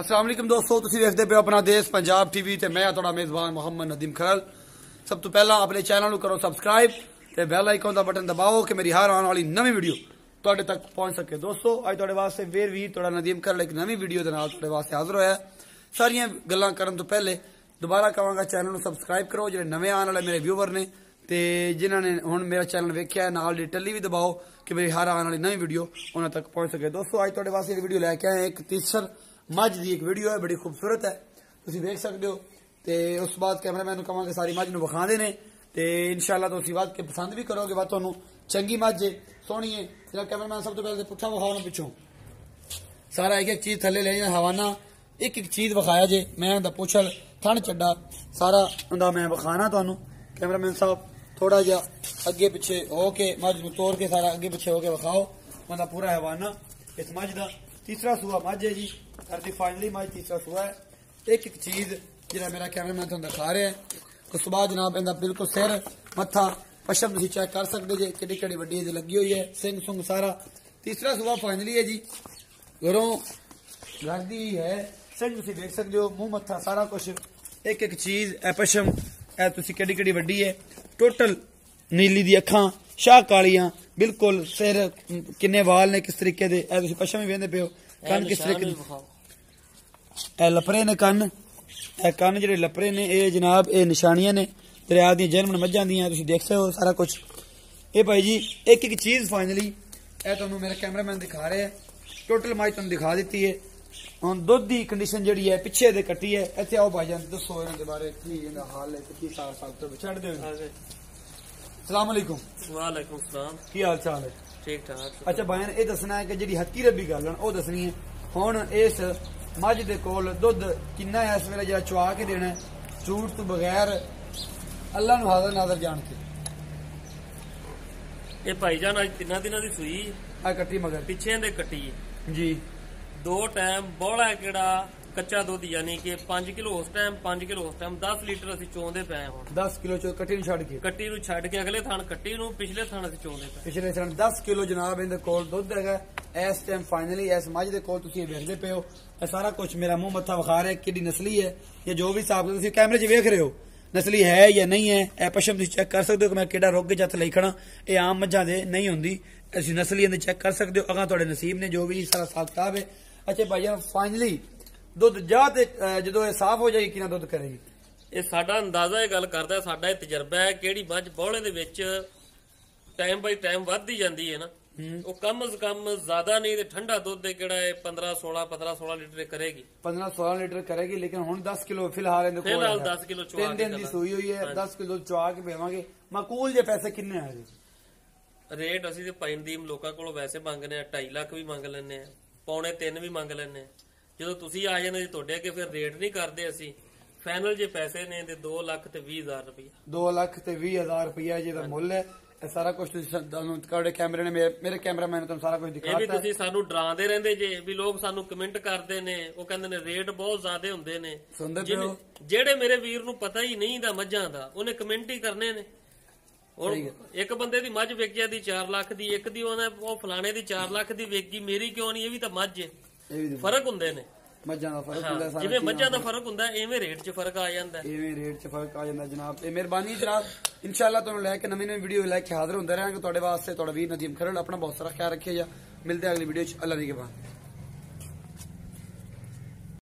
अस्सलाम वालेकुम दोस्तों, तुसीं देखते पे अपना देश पंजाब टीवी ते मैं तुहाडा मेज़बान मोहम्मद नदीम खरल। सब तो पहला अपने चैनल नूं करो सबसक्राइब ते बैल आइकन दा बटन दबाओ कि मेरी हर आने वाली नवी वीडियो तुहाडे तक पहुंच सके। दोस्तों अज तुहाडे वास्ते फिर भी तुहाडा नदीम खरल एक नवी वीडियो दे नाल तुहाडे वास्ते हाज़र होया। सारियां गल्लां करन तो पहले दोबारा कहांगा चैनल नूं सबसक्राइब करो जेहड़े नवे आने वाले मेरे व्यूवर ने ते जिन्हां ने हुण मेरा चैनल वेख्या नाल दी टल्ली भी दबाओ कि मेरी हर आने वाली नवी वीडियो उन्हां तक पहुंच सके। दोस्तों अज तुहाडे वास्ते वीडियो लैके आए एक तीसर मझ की एक वीडियो है, बड़ी खूबसूरत है, तुम देख सकते हो। तो उस बाद कैमरामैन को कहांगे सारी मझ विखाते हैं तो इंशाअल्लाह तुम वध के पसंद भी करोगे। वह तुहानू चंगी मझ है, सोहनी है। जनाब कैमरामैन सब तो पहले पुट्ठा विखाओ पिछों सारा एक एक चीज थले ले हवाना एक एक चीज विखाया जे। मैं उनका पुछल थन चड्डा सारा उनका मैं विखाना तुहानू। कैमरामैन साहब थोड़ा जहा अगे पिछे होके मझ को तोड़ के सारा अगे पिछे होके विखाओ उनका पूरा हवाना इस मझ का। तीसरा सूआ मझ है जी, करती फाइनली मझ तीसरा सूआ है। एक एक चीज जो मेरा कैमरामैन तुम दिखा रहे हैं। उस बाद जनाब इनका बिल्कुल सिर मत्था पशम तुम चेक कर सकते जे कि कि वड्डी लगी हुई है, सिंग सुंग सारा। तीसरा सूआ फाइनली है जी, घरों घर दी है, सिंग तुम देख सकते हो, मुंह मत्था सारा कुछ एक एक चीज ए पशम ए तुसी कि वड्डी है। टोटल नीली दी अखां शाह कालियां बिल्कुल, सिर किन्ने वाल ने किस तरीके दे ए पशम भी वेंदे पियो। कन किस तरीके ए लपरे ने कन जेडे लपरे ने ये जनाब ये निशानियां ने दरिया दी जर्मन मझां दियां तुसीं देख सकते हो सारा कुछ। ये भाई जी एक एक चीज फाइनली ए तुहानू मेरा कैमरामैन दिखा रहे हैं। टोटल मझ तुहानू दिखा दी है। हुण दुध दी कंडीशन जिहड़ी है पिछे दे कट्टी है। इत्थे आओ भाईजान दसो इन्हां दे बारे की इहदा हाल है ते की साल साल तो छड्ड दिओ। अस्सलाम वालेकुम। वालेकुम सलाम। की हाल चाल है? ठीक ठाक। अच्छा भाईजान ये दसना है कि जिहड़ी हक्की रब्बी गल है वो दसनी है। हुण इस मझ दे कोल दुध किन्ना है इस वेले जेहड़ा चुआ के देना है झूठ तो बगैर अल्लाह नूं हाज़र नाज़र जान के? ये भाईजान अज 3 दिनां दी सूई आ कट्टी मगर पिछे दे कट्टी जी। 2 टाइम बौला केड़ा कच्चा दुध यानी कि 5 किलो उस टाइम 5 किलो उस टाइम 10 लीटर असि चोंदे पे हुण। 10 किलो चो कट्टी नूं छड्ड के अगले थान कट्टी नूं पिछले थान असि चोंदे पे। पिछले थान 10 किलो जनाब इहदे कोल दुध हैगा इस टाइम फाइनली इस मझ दे कोल तुसीं वेखदे पे हो। ये सारा कुछ मेरा मुंह मत्था विखा रहा है कि नस्ली है या जो भी हिसाब तुसीं कैमरे च वेख रहे हो नस्ली है या नहीं है। ए पशम तुसीं चेक कर सकते हो कि मैं केड़ा रोगे च हत्थ लई खड़ा। ये आम मझां दे नहीं हुंदी, असीं नस्ली इहदे चेक कर सकते हो। अगां तुहाडे नसीब ने जो भी सारा हिसाब किताब है। अच्छा भाई फाइनली दुध जा ते जदों ये साफ हो जाएगी कितना दुध करेगी? ये साडा अंदाजा ये गल करदा, साडा ये तजर्बा है किहड़ी मझ बौले दे विच टाइम बाई टाइम वधदी जांदी है ना, वो कम से कम ज्यादा नहीं ते ठंडा दुध है किहड़ा 15-16 लीटर करेगी। 15-16 लीटर करेगी। लेकिन हुण 10 किलो फिलहाल इहदे कोल 10 किलो चुआ 3 दिन दी सूई हुई है। 10 किलो चुआ के पेवांगे। माकूल जे पैसे किन्ने आ जी? रेट असीं ते पाई नदीम लोकां कोलों वैसे मंगने 2.5 लाख भी मंग लैने आ, 2.25 भी मंग लैने आ। ਜਦੋਂ ਤੁਸੀਂ ਆ ਜਾਂਦੇ ਤੁਹਾਡੇ ਅੱਗੇ ਫਿਰ ਰੇਟ ਨਹੀਂ ਕਰਦੇ ਅਸੀਂ। ਫਾਈਨਲ ਜੇ ਪੈਸੇ ਨੇ ਤੇ 2,20,000 ਰੁਪਏ 2,20,000 ਰੁਪਏ ਜਿਹਦਾ ਮੁੱਲ ਹੈ। ਇਹ ਸਾਰਾ ਕੁਝ ਤੁਹਾਡੇ ਕੈਮਰੇ ਨੇ ਮੇਰੇ ਕੈਮਰਾਮੈਨ ਨੇ ਤੁਹਾਨੂੰ ਸਾਰਾ ਕੁਝ ਦਿਖਾਤਾ। ਇਹ ਵੀ ਤੁਸੀਂ ਸਾਨੂੰ ਡਰਾਉਂਦੇ ਰਹਿੰਦੇ ਜੇ ਵੀ ਲੋਕ ਸਾਨੂੰ ਕਮੈਂਟ ਕਰਦੇ ਨੇ, ਉਹ ਕਹਿੰਦੇ ਨੇ ਰੇਟ ਬਹੁਤ ਜ਼ਿਆਦੇ ਹੁੰਦੇ ਨੇ। ਜਿਹੜੇ ਮੇਰੇ ਵੀਰ ਨੂੰ ਪਤਾ ਹੀ ਨਹੀਂ ਦਾ ਮੱਝਾਂ ਦਾ ਉਹਨੇ ਕਮੈਂਟ ਹੀ ਕਰਨੇ ਨੇ। ਹੁਣ ਇੱਕ ਬੰਦੇ ਦੀ ਮੱਝ ਵਿਕ ਜਾਂਦੀ 4 ਲੱਖ ਦੀ, ਇੱਕ ਦੀ ਉਹਨੇ ਉਹ ਫਲਾਣੇ ਦੀ 4 ਲੱਖ ਦੀ ਵਿਕ ਗਈ, ਮੇਰੀ ਕਿਉਂ ਨਹੀਂ? ਇਹ ਵੀ ਤਾਂ ਮੱਝ ਹੈ। फर्क हुंदे ने मझां दा फर्क हुंदा है। जिवें मझां दा फर्क हुंदा है इवें रेट च फर्क आ जांदा है। जनाब ये मेहरबानी जनाब। इंशाअल्लाह तुहानू लैके नवीं वीडियो लैके हाजिर हुंदे रहांगे तुहाडे वास्ते। तुहाडा वीर नदीम खरल अपना बहुत सारा ख्याल रखिए। मिलते हैं अगली वीडियो च। अल्लाह दी के बाद।